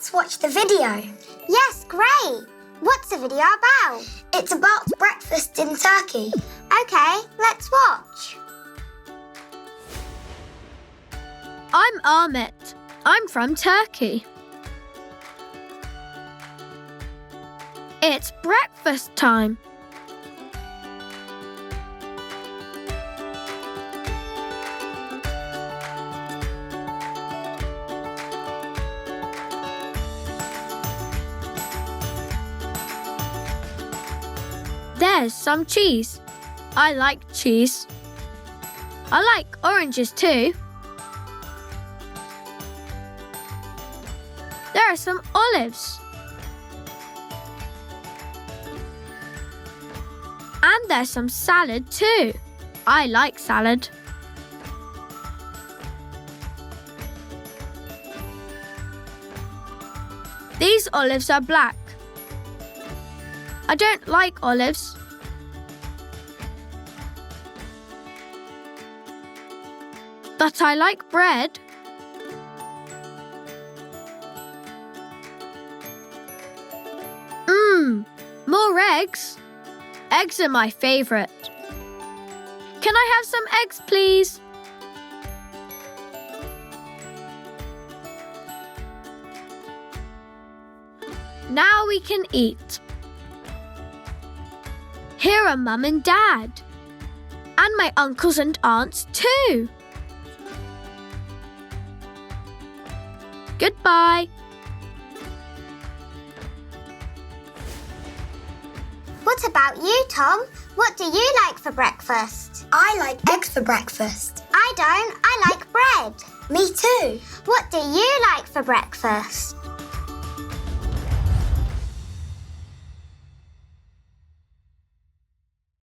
Let's watch the video. Yes, great. What's the video about? It's about breakfast in Turkey. Okay, let's watch. I'm Ahmet. I'm from Turkey. It's breakfast time. There's some cheese. I like cheese. I like oranges too. There are some olives. And there's some salad too. I like salad. These olives are black. I don't like olives. But I like bread. More eggs. Eggs are my favorite. Can I have some eggs, please? Now we can eat. Here are Mum and Dad. And my uncles and aunts too. Goodbye. What about you, Tom? What do you like for breakfast? I like eggs for breakfast. I don't. I like bread. Me too. What do you like for breakfast?